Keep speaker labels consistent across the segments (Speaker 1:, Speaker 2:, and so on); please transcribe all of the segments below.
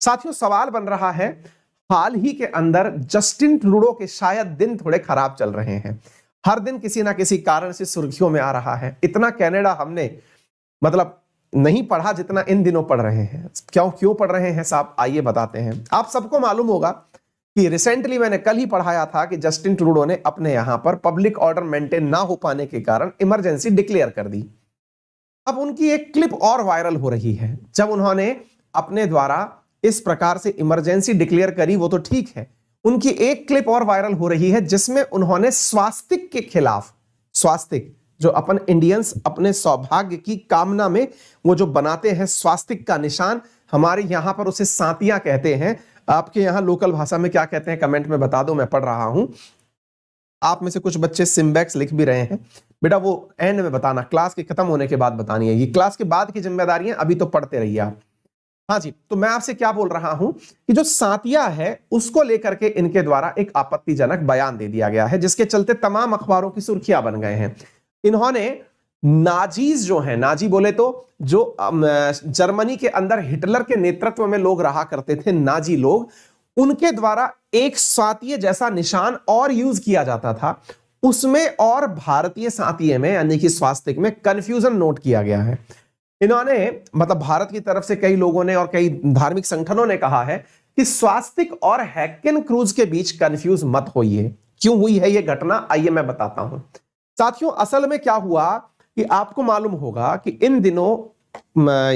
Speaker 1: साथियों सवाल बन रहा है, हाल ही के अंदर जस्टिन ट्रूडो के शायद दिन थोड़े खराब चल रहे हैं, हर दिन किसी ना किसी कारण से सुर्खियों में आ रहा है। इतना कनाडा हमने मतलब नहीं पढ़ा जितना इन दिनों पढ़ रहे हैं। क्यों पढ़ रहे हैं साहब, आइए बताते हैं। आप सबको मालूम होगा कि रिसेंटली मैंने कल ही पढ़ाया था कि जस्टिन ट्रूडो ने अपने यहां पर पब्लिक ऑर्डर मेंटेन ना हो पाने के कारण इमरजेंसी डिक्लेयर कर दी। अब उनकी एक क्लिप और वायरल हो रही है। जब उन्होंने अपने द्वारा इस प्रकार से इमरजेंसी डिक्लेयर करी वो तो ठीक है, उनकी एक क्लिप और वायरल हो रही है जिसमें उन्होंने स्वास्तिक के खिलाफ, स्वास्तिक जो अपन इंडियंस अपने सौभाग्य की कामना में वो जो बनाते हैं स्वास्तिक का निशान, हमारे यहां पर उसे सांतियां कहते हैं। आपके यहां लोकल भाषा में क्या कहते हैं कमेंट में बता दो, मैं पढ़ रहा हूं। आप में से कुछ बच्चे सिम्बैक्स लिख भी रहे हैं, बेटा वो एंड में बताना, क्लास के खत्म होने के बाद बतानी है, ये क्लास के बाद की जिम्मेदारी है, अभी तो पढ़ते रहिए आप। हाँ जी, तो मैं आपसे क्या बोल रहा हूं कि जो सांतिया है उसको लेकर के इनके द्वारा एक आपत्तिजनक बयान दे दिया गया है, जिसके चलते तमाम अखबारों की सुर्खियां बन गए हैं। इन्होंने नाजीज जो है, नाजी बोले तो जो जर्मनी के अंदर हिटलर के नेतृत्व में लोग रहा करते थे, नाजी लोग, उनके द्वारा एक सांतिये जैसा निशान और यूज किया जाता था, उसमें और भारतीय सांतिये में यानी कि स्वास्तिक में कंफ्यूजन नोट किया गया है। इन्होंने मतलब भारत की तरफ से कई लोगों ने और कई धार्मिक संगठनों ने कहा है कि स्वास्तिक और हैकेन क्रूज के बीच कंफ्यूज मत होइए। क्यों हुई है यह घटना, आइए मैं बताता हूं। साथियों असल में क्या हुआ कि आपको मालूम होगा कि इन दिनों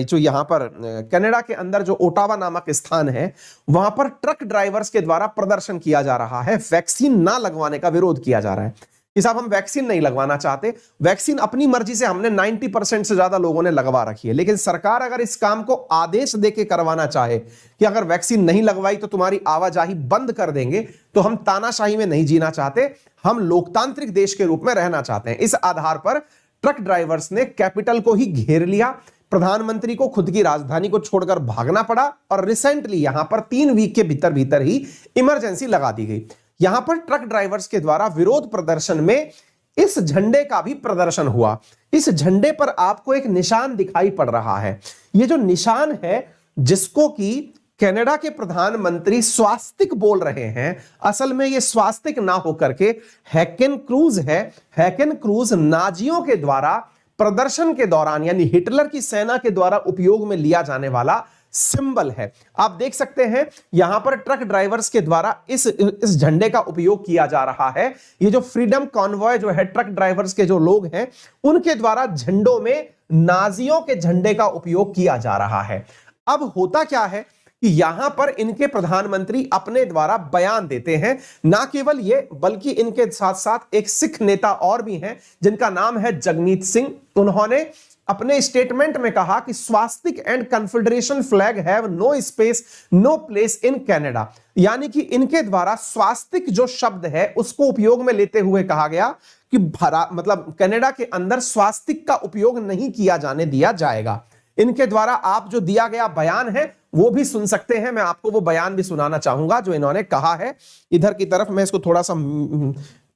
Speaker 1: जो यहां पर कनाडा के अंदर जो ओटावा नामक स्थान है, वहां पर ट्रक ड्राइवर्स के द्वारा प्रदर्शन किया जा रहा है, वैक्सीन ना लगवाने का विरोध किया जा रहा है कि साहब हम वैक्सीन नहीं लगवाना चाहते। वैक्सीन अपनी मर्जी से हमने 90% से ज्यादा लोगों ने लगवा रखी है, लेकिन सरकार अगर इस काम को आदेश देके करवाना चाहे कि अगर वैक्सीन नहीं लगवाई तो तुम्हारी आवाजाही बंद कर देंगे, तो हम तानाशाही में नहीं जीना चाहते, हम लोकतांत्रिक देश के रूप में रहना चाहते हैं। इस आधार पर ट्रक ड्राइवर्स ने कैपिटल को ही घेर लिया, प्रधानमंत्री को खुद की राजधानी को छोड़कर भागना पड़ा और रिसेंटली यहां पर 3 वीक के भीतर भीतर ही इमरजेंसी लगा दी गई। यहां पर ट्रक ड्राइवर्स के द्वारा विरोध प्रदर्शन में इस झंडे का भी प्रदर्शन हुआ। इस झंडे पर आपको एक निशान दिखाई पड़ रहा है, यह जो निशान है जिसको कि कनाडा के प्रधानमंत्री स्वास्तिक बोल रहे हैं, असल में यह स्वास्तिक ना होकर के हैकेन क्रूज है। हैकेन क्रूज नाजियों के द्वारा प्रदर्शन के दौरान यानी हिटलर की सेना के द्वारा उपयोग में लिया जाने वाला सिंबल है। आप देख सकते हैं यहां पर ट्रक ड्राइवर्स के द्वारा इस झंडे का उपयोग किया जा रहा है। ये जो फ्रीडम कॉन्वॉय जो है, ट्रक ड्राइवर्स के जो लोग हैं उनके द्वारा झंडों में नाजियों के झंडे का उपयोग किया जा रहा है। अब होता क्या है कि यहां पर इनके प्रधानमंत्री अपने द्वारा बयान देते हैं, ना केवल ये बल्कि इनके साथ साथ एक सिख नेता और भी हैं जिनका नाम है जगमीत सिंह। उन्होंने अपने स्टेटमेंट में कहा कि swastika and confederation flag have no space no place in Canada, यानी कि इनके द्वारा स्वास्तिक जो शब्द है उसको उपयोग में लेते हुए कहा गया कि मतलब कनाडा के अंदर स्वास्तिक का उपयोग नहीं किया जाने दिया जाएगा। इनके द्वारा आप जो दिया गया बयान है वो भी सुन सकते हैं, मैं आपको वो बयान भी सुनाना चाहूंगा जो इन्होंने कहा है। इधर की तरफ मैं इसको थोड़ा सा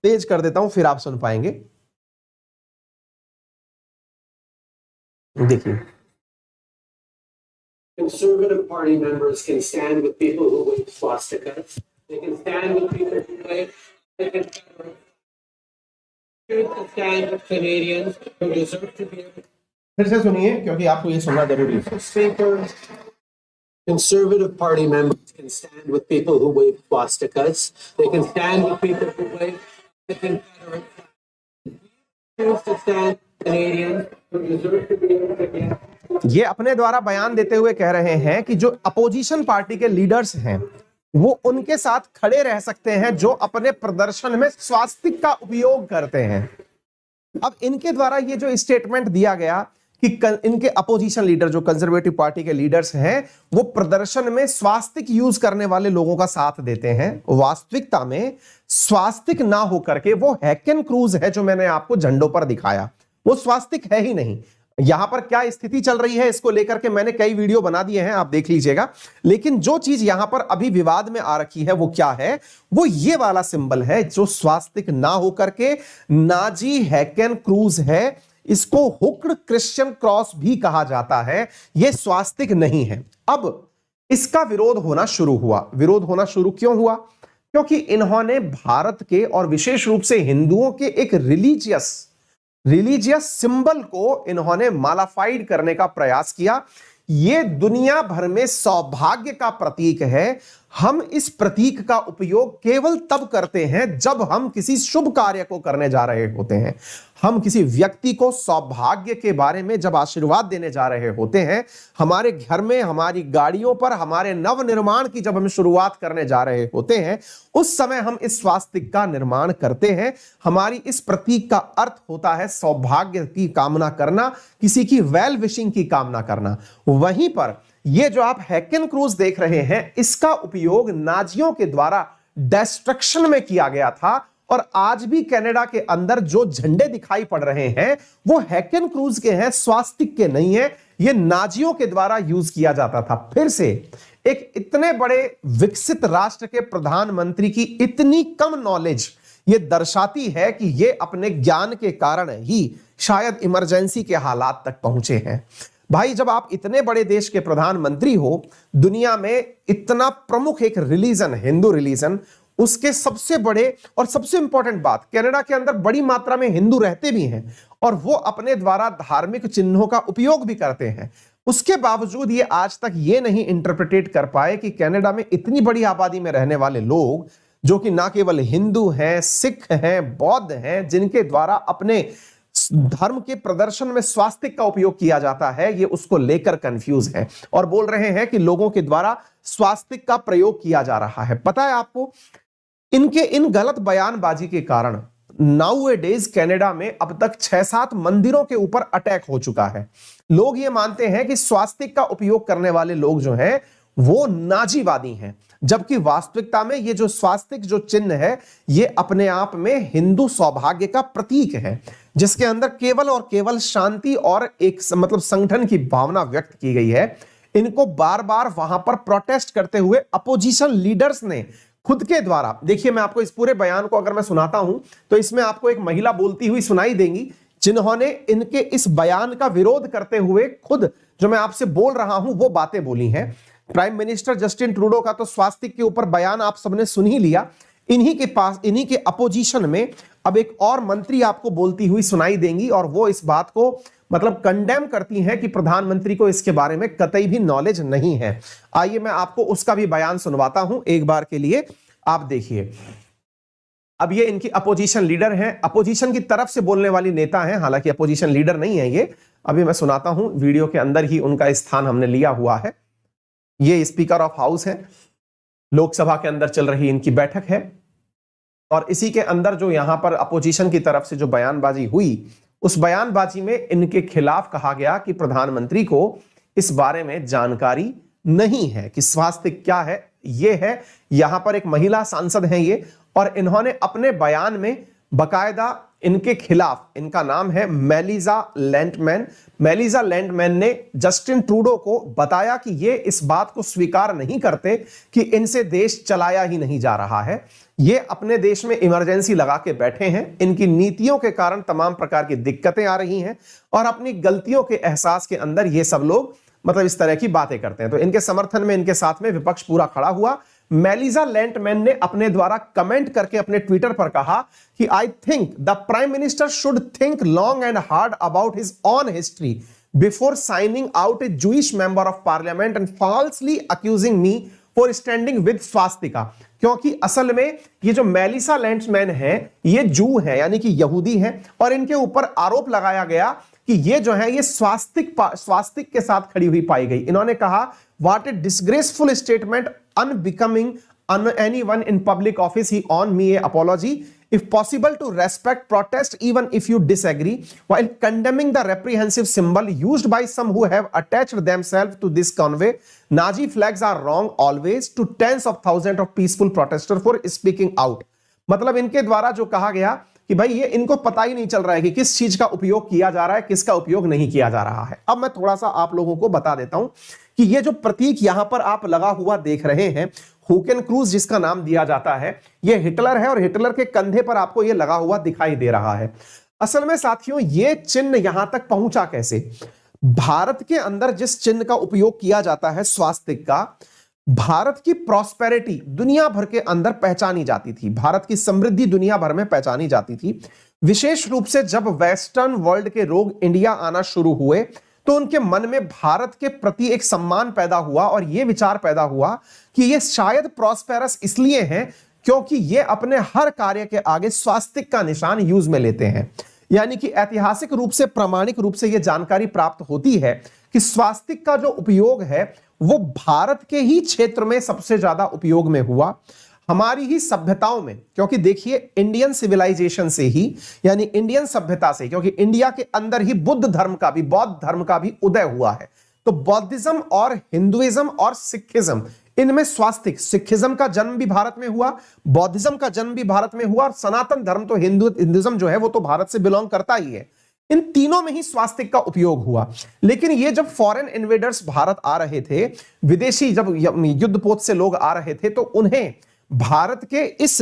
Speaker 1: तेज कर देता हूं, फिर आप सुन पाएंगे। देखिए,
Speaker 2: Conservative Party members can stand with people who wave swastikas. They can stand with people who wave. They can choose to stand with Canadians who deserve to be able.
Speaker 1: फिर से सुनिए क्योंकि आपको ये सुनना जरूरी है।
Speaker 2: Speaker, Conservative Party members can stand with people who wave swastikas. They can stand with people who wave the Confederate flag. Choose to stand with Canadians who deserve to be able to get.
Speaker 1: ये अपने द्वारा बयान देते हुए कह रहे हैं कि जो अपोजिशन पार्टी के लीडर्स हैं वो उनके साथ खड़े रह सकते हैं जो अपने प्रदर्शन में स्वास्तिक का उपयोग करते हैं। अब इनके द्वारा ये जो स्टेटमेंट दिया गया कि इनके अपोजिशन लीडर जो कंजर्वेटिव पार्टी के लीडर्स हैं वो प्रदर्शन में स्वास्तिक यूज करने वाले लोगों का साथ देते हैं, वास्तविकता में स्वास्तिक ना होकर के वो हैकेन क्रूज है जो मैंने आपको झंडों पर दिखाया, वो स्वास्तिक है ही नहीं। यहां पर क्या स्थिति चल रही है इसको लेकर के मैंने कई वीडियो बना दिए हैं, आप देख लीजिएगा। लेकिन जो चीज यहां पर अभी विवाद में आ रखी है वो क्या है, वो ये वाला सिंबल है जो स्वास्तिक ना होकर के नाजी हैकेन क्रूज है। इसको हुक्ड क्रिश्चियन क्रॉस भी कहा जाता है, यह स्वास्तिक नहीं है। अब इसका विरोध होना शुरू हुआ। विरोध होना शुरू क्यों हुआ? क्योंकि इन्होंने भारत के और विशेष रूप से हिंदुओं के एक रिलीजियस सिंबल को इन्होंने मालाफाइड करने का प्रयास किया। ये दुनिया भर में सौभाग्य का प्रतीक है। हम इस प्रतीक का उपयोग केवल तब करते हैं जब हम किसी शुभ कार्य को करने जा रहे होते हैं। हम किसी व्यक्ति को सौभाग्य के बारे में जब आशीर्वाद देने जा रहे होते हैं, हमारे घर में, हमारी गाड़ियों पर, हमारे नव निर्माण की जब हम शुरुआत करने जा रहे होते हैं, उस समय हम इस स्वास्तिक का निर्माण करते हैं। हमारी इस प्रतीक का अर्थ होता है सौभाग्य की कामना करना, किसी की वेल विशिंग की कामना करना। वहीं पर ये जो आप हैकेन क्रूज देख रहे हैं, इसका उपयोग नाजियों के द्वारा डिस्ट्रक्शन में किया गया था। और आज भी कनाडा के अंदर जो झंडे दिखाई पड़ रहे हैं वो हैकेन क्रूज के हैं, स्वास्तिक के नहीं है। ये नाजियों के द्वारा यूज किया जाता था। फिर से एक इतने बड़े विकसित राष्ट्र के प्रधानमंत्री की इतनी कम नॉलेज ये दर्शाती है कि ये अपने ज्ञान के कारण ही शायद इमरजेंसी के हालात तक पहुंचे हैं। भाई, जब आप इतने बड़े देश के प्रधानमंत्री हो, दुनिया में इतना प्रमुख एक रिलीजन, हिंदू रिलीजन, उसके सबसे बड़े और सबसे इंपॉर्टेंट बात, कनाडा के अंदर बड़ी मात्रा में हिंदू रहते भी हैं और वो अपने द्वारा धार्मिक चिन्हों का उपयोग भी करते हैं। उसके बावजूद ये आज तक ये नहीं इंटरप्रिटेट कर पाए कि कनाडा में इतनी बड़ी आबादी में रहने वाले लोग, जो कि ना केवल हिंदू हैं, सिख हैं, बौद्ध हैं, जिनके द्वारा अपने धर्म के प्रदर्शन में स्वास्तिक का उपयोग किया जाता है, ये उसको लेकर कंफ्यूज है और बोल रहे हैं कि लोगों के द्वारा स्वास्तिक का प्रयोग किया जा रहा है। पता है आपको, इनके इन गलत बयानबाजी के कारण नाउएडेज कनाडा में अब तक 6-7 मंदिरों के ऊपर अटैक हो चुका है। लोग ये मानते हैं कि स्वास्तिक का उपयोग करने वाले लोग जो हैं वो नाजीवादी हैं, जबकि वास्तविकता में ये जो स्वास्तिक जो चिन्ह है ये अपने आप में हिंदू सौभाग्य का प्रतीक है, जिसके अंदर केवल और केवल शांति और एक मतलब संगठन की भावना व्यक्त की गई है। इनको बार बार वहां पर प्रोटेस्ट करते हुए अपोजिशन लीडर्स ने खुद के द्वारा, देखिए मैं आपको इस पूरे बयान को अगर मैं सुनाता हूं तो इसमें आपको एक महिला बोलती हुई सुनाई देंगी, जिन्होंने इनके इस बयान का विरोध करते हुए खुद जो मैं आपसे बोल रहा हूं वो बातें बोली हैं। प्राइम मिनिस्टर जस्टिन ट्रूडो का तो स्वास्तिक के ऊपर बयान आप सबने सुन ही लिया। इन्हीं के पास, इन्हीं के अपोजिशन में अब एक और मंत्री आपको बोलती हुई सुनाई देंगी और वो इस बात को मतलब कंडेम करती हैं कि प्रधानमंत्री को इसके बारे में कतई भी नॉलेज नहीं है। आइए मैं आपको उसका भी बयान सुनवाता हूं एक बार के लिए, आप देखिए। अब ये इनकी अपोजिशन लीडर हैं, अपोजिशन की तरफ से बोलने वाली नेता हैं, हालांकि अपोजिशन लीडर नहीं है ये। अभी मैं सुनाता हूं, वीडियो के अंदर ही उनका स्थान हमने लिया हुआ है। ये स्पीकर ऑफ हाउस है, लोकसभा के अंदर चल रही इनकी बैठक है और इसी के अंदर जो यहां पर अपोजिशन की तरफ से जो बयानबाजी हुई, उस बयानबाजी में इनके खिलाफ कहा गया कि प्रधानमंत्री को इस बारे में जानकारी नहीं है कि स्वास्तिक क्या है। ये है, यहां पर एक महिला सांसद हैं ये, और इन्होंने अपने बयान में बकायदा इनके खिलाफ, इनका नाम है मेलिजा लैंडमैन। मेलिजा लैंडमैन ने जस्टिन ट्रूडो को बताया कि ये इस बात को स्वीकार नहीं करते कि इनसे देश चलाया ही नहीं जा रहा है। ये अपने देश में इमरजेंसी लगा के बैठे हैं, इनकी नीतियों के कारण तमाम प्रकार की दिक्कतें आ रही हैं और अपनी गलतियों के एहसास के अंदर ये सब लोग मतलब इस तरह की बातें करते हैं। तो इनके समर्थन में, इनके साथ में विपक्ष पूरा खड़ा हुआ। मेलिजा लैंडमैन ने अपने द्वारा कमेंट करके अपने ट्विटर पर कहा कि I think the prime minister should think long and hard about his on history before signing out A Jewish member of parliament and falsely accusing me for standing with Swastika. क्योंकि असल में ये जो मेलिसा लैंडमैन है ये जू है, यानी कि यहूदी है, और इनके ऊपर आरोप लगाया गया कि ये जो है ये स्वास्तिक के साथ खड़ी हुई पाई गई। इन्होंने कहा, what A disgraceful statement unbecoming anyone in public office. He on me a apology. If possible to respect protest even if you disagree, while condemning the reprehensive symbol used by some who have attached themselves to this convoy. Nazi flags are wrong always to tens of thousands of peaceful protesters for speaking out. मतलब इनके द्वारा जो कहा गया कि भाई ये इनको पता ही नहीं चल रहा है कि किस चीज का उपयोग किया जा रहा है, किसका उपयोग नहीं किया जा रहा है। अब मैं थोड़ा सा आप लोगों को बता देता हूं कि ये जो प्रतीक यहां पर आप लगा हुआ देख रहे हैं, हैकेन क्रूज जिसका नाम दिया जाता है, ये हिटलर है और हिटलर के कंधे पर आपको ये लगा हुआ दिखाई दे रहा है। असल में साथियों ये चिन्ह यहां तक पहुंचा कैसे? भारत के अंदर जिस चिन्ह का उपयोग किया जाता है स्वास्तिक का, भारत की प्रॉस्पेरिटी दुनिया भर के अंदर पहचानी जाती थी, भारत की समृद्धि दुनिया भर में पहचानी जाती थी। विशेष रूप से जब वेस्टर्न वर्ल्ड के लोग इंडिया आना शुरू हुए तो उनके मन में भारत के प्रति एक सम्मान पैदा हुआ और यह विचार पैदा हुआ कि ये शायद प्रॉस्पेरस इसलिए हैं क्योंकि ये अपने हर कार्य के आगे स्वास्तिक का निशान यूज में लेते हैं। यानी कि ऐतिहासिक रूप से, प्रामाणिक रूप से यह जानकारी प्राप्त होती है कि स्वास्तिक का जो उपयोग है वो भारत के ही क्षेत्र में सबसे ज्यादा उपयोग में हुआ, हमारी ही सभ्यताओं में। क्योंकि देखिए इंडियन सिविलाइजेशन से ही, यानी इंडियन सभ्यता से, क्योंकि इंडिया के अंदर ही बुद्ध धर्म का भी, बौद्ध धर्म का भी उदय हुआ है। तो बौद्धिज्म और हिंदुइज्म और सिखिज्म, इनमें स्वास्तिक, सिखिज्म का जन्म भी भारत में हुआ, बौद्धिज्म का जन्म भी भारत में हुआ, और सनातन धर्म तो हिंदुइज्म जो है वो तो भारत से बिलोंग करता ही है। इन तीनों में ही स्वास्तिक का उपयोग हुआ। लेकिन ये जब फॉरेन इन्वेडर्स भारत आ रहे थे, विदेशी जब युद्धपोत से लोग आ रहे थे, तो उन्हें भारत के इस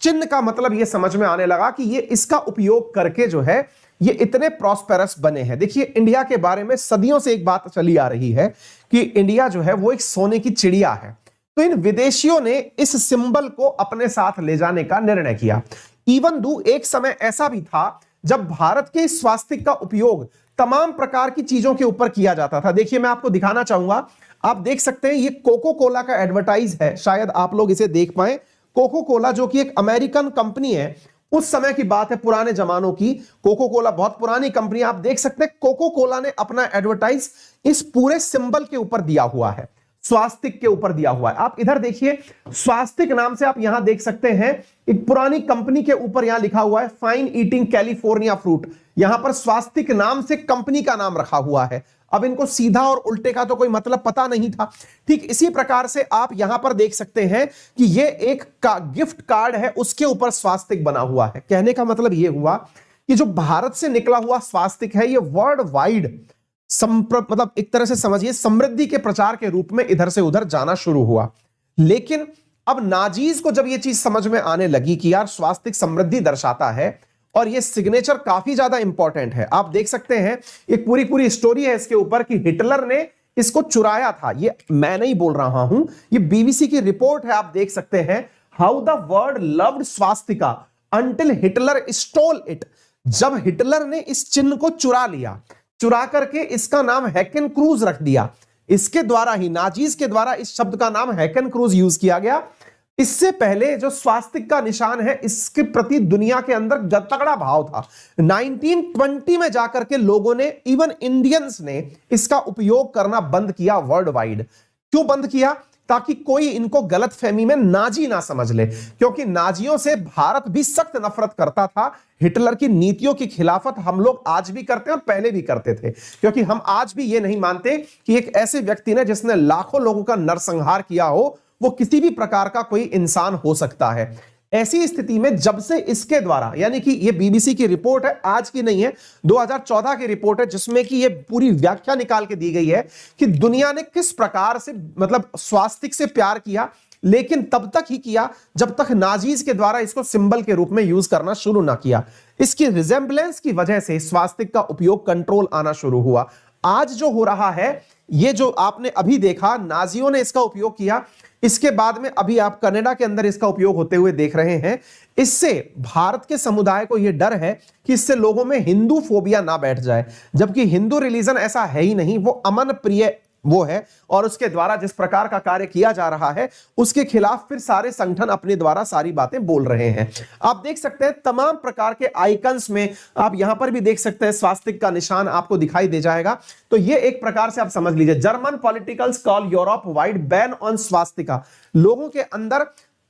Speaker 1: चिन्ह का मतलब यह समझ में आने लगा कि ये इसका उपयोग करके जो है ये इतने प्रॉस्पेरस बने हैं। देखिए इंडिया के बारे में सदियों से एक बात चली आ रही है कि इंडिया जो है वो एक सोने की चिड़िया है। तो इन विदेशियों ने इस सिंबल को अपने साथ ले जाने का निर्णय किया। इवन दो एक समय ऐसा भी था जब भारत के स्वास्तिक का उपयोग तमाम प्रकार की चीजों के ऊपर किया जाता था। देखिए मैं आपको दिखाना चाहूंगा, आप देख सकते हैं ये कोको कोला का एडवर्टाइज है, शायद आप लोग इसे देख पाए। कोको कोला जो कि एक अमेरिकन कंपनी है, उस समय की बात है, पुराने जमानों की। कोको कोला बहुत पुरानी कंपनी, आप देख सकते हैं कोको कोला ने अपना एडवर्टाइज इस पूरे सिंबल के ऊपर दिया हुआ है, स्वास्तिक के ऊपर दिया हुआ है। आप इधर देखिए, स्वास्तिक नाम से आप यहां देख सकते हैं एक पुरानी कंपनी के ऊपर यहां लिखा हुआ है फाइन ईटिंग कैलिफोर्निया फ्रूट। यहां पर स्वास्तिक नाम से कंपनी का नाम रखा हुआ है। अब इनको सीधा और उल्टे का तो कोई मतलब पता नहीं था। ठीक इसी प्रकार से आप यहां पर देख सकते हैं कि ये एक गिफ्ट कार्ड है, उसके ऊपर स्वास्तिक बना हुआ है। कहने का मतलब यह हुआ कि जो भारत से निकला हुआ स्वास्तिक है, ये वर्ल्ड वाइड मतलब एक तरह से समझिए समृद्धि के प्रचार के रूप में इधर से उधर जाना शुरू हुआ। लेकिन अब नाजीज को जब यह चीज समझ में आने लगी कि यार स्वास्तिक समृद्धि दर्शाता है और ये सिग्नेचर काफी ज्यादा इंपॉर्टेंट है। आप देख सकते हैं एक पूरी स्टोरी है इसके ऊपर कि हिटलर ने इसको चुराया था। ये मैं नहीं बोल रहा हूं, ये बीबीसी की रिपोर्ट है। आप देख सकते हैं how the world loved Swastika until Hitler stall it. जब हिटलर ने इस चिन्ह को चुरा लिया, चुरा करके इसका नाम हैकेन क्रूज रख दिया। इसके द्वारा ही, नाजीज के द्वारा इस शब्द का नाम हैकेन क्रूज यूज किया गया। इससे पहले जो स्वास्तिक का निशान है, इसके प्रति दुनिया के अंदर तगड़ा भाव था। 1920 में जाकर के लोगों ने, इवन इंडियंस ने इसका उपयोग करना बंद किया वर्ल्ड वाइड। क्यों बंद किया? ताकि कोई इनको गलत फहमी में नाजी ना समझ ले, क्योंकि नाजियों से भारत भी सख्त नफरत करता था। हिटलर की नीतियों की खिलाफत हम लोग आज भी करते हैं और पहले भी करते थे, क्योंकि हम आज भी ये नहीं मानते कि एक ऐसे व्यक्ति ने जिसने लाखों लोगों का नरसंहार किया हो, वो किसी भी प्रकार का कोई इंसान हो सकता है। ऐसी स्थिति में जब से इसके द्वारा, यानी कि ये बीबीसी की रिपोर्ट है, आज की नहीं है, 2014 की रिपोर्ट है, जिसमें कि ये पूरी व्याख्या निकाल के दी गई है कि दुनिया ने किस प्रकार से मतलब स्वास्तिक से प्यार किया, लेकिन तब तक ही किया जब तक नाजीज के द्वारा इसको सिंबल के रूप में यूज करना शुरू ना किया। इसकी रिजेंबलेंस की वजह से स्वास्तिक का उपयोग कंट्रोल आना शुरू हुआ। आज जो हो रहा है, ये जो आपने अभी देखा, नाजियों ने इसका उपयोग किया, इसके बाद में अभी आप कनाडा के अंदर इसका उपयोग होते हुए देख रहे हैं। इससे भारत के समुदाय को यह डर है कि इससे लोगों में हिंदू फोबिया ना बैठ जाए, जबकि हिंदू रिलीजन ऐसा है ही नहीं, वो अमन प्रिय वो है। और उसके द्वारा जिस प्रकार का कार्य किया जा रहा है, उसके खिलाफ फिर सारे संगठन अपने द्वारा सारी बातें बोल रहे हैं। आप देख सकते हैं तमाम प्रकार के आइकन्स में, आप यहां पर भी देख सकते हैं स्वास्तिक का निशान आपको दिखाई दे जाएगा। तो ये एक प्रकार से आप समझ लीजिए, German politicals call Europe wide ban on Swastika. लोगों के अंदर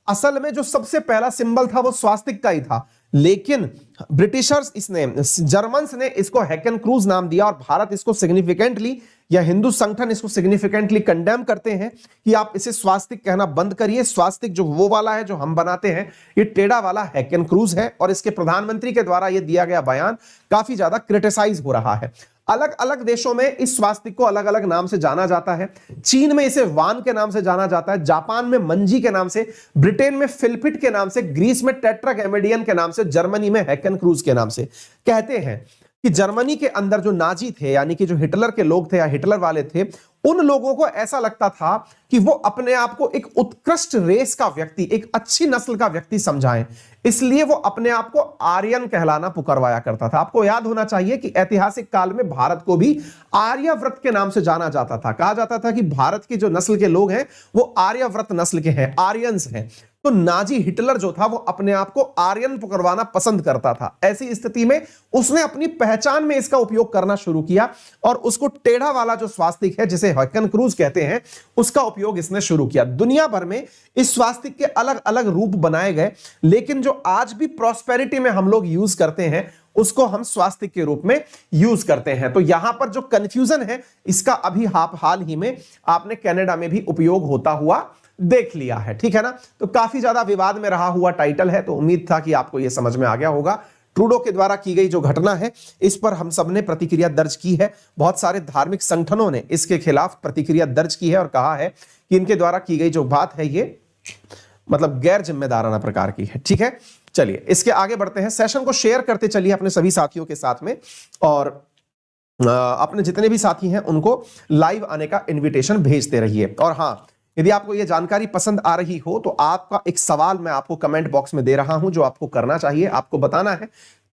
Speaker 1: असल में जो सबसे पहला सिंबल था वो स्वास्तिक का ही था, लेकिन ब्रिटिशर्स, इसने जर्मन्स ने इसको हैकेन क्रूज नाम दिया और भारत इसको सिग्निफिकेंटली, या हिंदू संगठन इसको सिग्निफिकेंटली कंडेम करते हैं कि आप इसे स्वास्तिक कहना बंद करिए। स्वास्तिक जो वो वाला है जो हम बनाते हैं, ये टेढ़ा वाला हैकेन क्रूज है। और इसके प्रधानमंत्री के द्वारा ये दिया गया बयान काफी ज्यादा क्रिटिसाइज हो रहा है। अलग अलग देशों में इस स्वास्तिक को अलग अलग नाम से जाना जाता है। चीन में इसे वान के नाम से जाना जाता है, जापान में मंजी के नाम से, ब्रिटेन में फिलपिट के नाम से, ग्रीस में टेट्रागैमेडियन के नाम से, जर्मनी में हैकेन क्रूज के नाम से। कहते हैं कि जर्मनी के अंदर जो नाजी थे, यानी कि जो हिटलर के लोग थे या हिटलर वाले थे, उन लोगों को ऐसा लगता था कि वो अपने आप को एक उत्कृष्ट रेस का व्यक्ति, एक अच्छी नस्ल का व्यक्ति समझाएं, इसलिए वो अपने आप को आर्यन कहलाना पुकारवाया करता था। आपको याद होना चाहिए कि ऐतिहासिक काल में भारत को भी आर्यव्रत के नाम से जाना जाता था। कहा जाता था कि भारत की जो नस्ल के लोग हैं वो आर्यव्रत नस्ल के हैं, आर्यंस हैं। तो नाजी हिटलर जो था वो अपने आप को आर्यन पुकारवाना पसंद करता था। ऐसी स्थिति में उसने अपनी पहचान में इसका उपयोग करना शुरू किया और उसको टेढ़ा वाला जो स्वास्तिक है, जिसे हैकन क्रूज कहते हैं, उसका उपयोग इसने शुरू किया। दुनिया भर में इस स्वास्तिक के अलग अलग रूप बनाए गए, लेकिन जो आज भी प्रॉस्पेरिटी में हम लोग यूज करते हैं उसको हम स्वास्तिक के रूप में यूज करते हैं। तो यहां पर जो कंफ्यूजन है इसका अभी हाल ही में आपने कनाडा में भी उपयोग होता हुआ देख लिया है, ठीक है ना। तो काफी ज्यादा विवाद में रहा हुआ टाइटल है, तो उम्मीद था कि आपको यह समझ में आ गया होगा। ट्रूडो के द्वारा की गई जो घटना है इस पर हम सब ने प्रतिक्रिया दर्ज की है। बहुत सारे धार्मिक संगठनों ने इसके खिलाफ प्रतिक्रिया दर्ज की है और कहा है कि इनके द्वारा की गई जो बात है ये मतलब गैर जिम्मेदाराना प्रकार की है, ठीक है। चलिए इसके आगे बढ़ते हैं। सेशन को शेयर करते चलिए अपने सभी साथियों के साथ में, और अपने जितने भी साथी हैं उनको लाइव आने का इन्विटेशन भेजते रहिए। और हां, यदि आपको यह जानकारी पसंद आ रही हो तो आपका एक सवाल मैं आपको कमेंट बॉक्स में दे रहा हूं, जो आपको करना चाहिए, आपको बताना है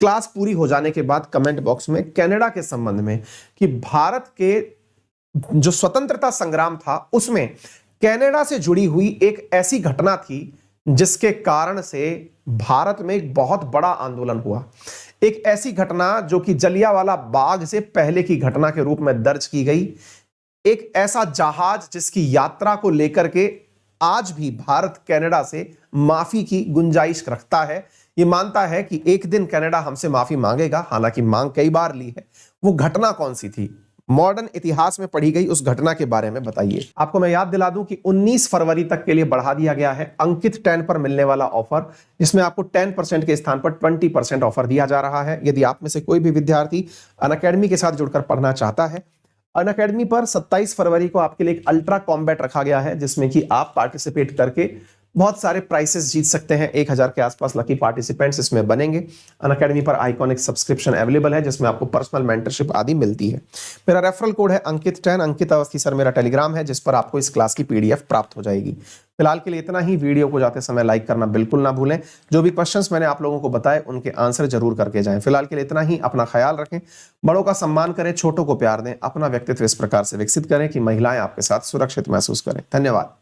Speaker 1: क्लास पूरी हो जाने के बाद कमेंट बॉक्स में कनाडा के संबंध में कि भारत के जो स्वतंत्रता संग्राम था उसमें कनाडा से जुड़ी हुई एक ऐसी घटना थी जिसके कारण से भारत में एक बहुत बड़ा आंदोलन हुआ। एक ऐसी घटना जो कि जलियांवाला बाग से पहले की घटना के रूप में दर्ज की गई। एक ऐसा जहाज जिसकी यात्रा को लेकर के आज भी भारत कनाडा से माफी की गुंजाइश रखता है। ये मानता है कि एक दिन कनाडा हमसे माफी मांगेगा, हालांकि मांग कई बार ली है। वो घटना कौन सी थी? मॉडर्न इतिहास में पढ़ी गई उस घटना के बारे में बताइए। आपको मैं याद दिला दूं कि 19 फरवरी तक के लिए बढ़ा दिया गया है अंकित 10 पर मिलने वाला ऑफर, जिसमें आपको 10% के स्थान पर 20% ऑफर दिया जा रहा है। यदि आप में से कोई भी विद्यार्थी अनअकैडमी के साथ जुड़कर पढ़ना चाहता है, अनअकैडमी पर 27 फरवरी को आपके लिए एक अल्ट्रा कॉम्बैट रखा गया है, जिसमें कि आप पार्टिसिपेट करके बहुत सारे प्राइसेस जीत सकते हैं। 1000 के आसपास लकी पार्टिसिपेंट्स इसमें बनेंगे। अनअकैडमी पर आइकॉनिक सब्सक्रिप्शन अवेलेबल है, जिसमें आपको पर्सनल मेंटरशिप आदि मिलती है। मेरा रेफरल कोड है अंकित 10। अंकित अवस्थी सर मेरा टेलीग्राम है, जिस पर आपको इस क्लास की PDF प्राप्त हो जाएगी। फिलहाल के लिए इतना ही। वीडियो को जाते समय लाइक करना बिल्कुल ना भूलें। जो भी क्वेश्चंस मैंने आप लोगों को बताए उनके आंसर जरूर करके जाएं। फिलहाल के लिए इतना ही। अपना ख्याल रखें, बड़ों का सम्मान करें, छोटों को प्यार दें, अपना व्यक्तित्व इस प्रकार से विकसित करें कि महिलाएं आपके साथ सुरक्षित महसूस करें। धन्यवाद।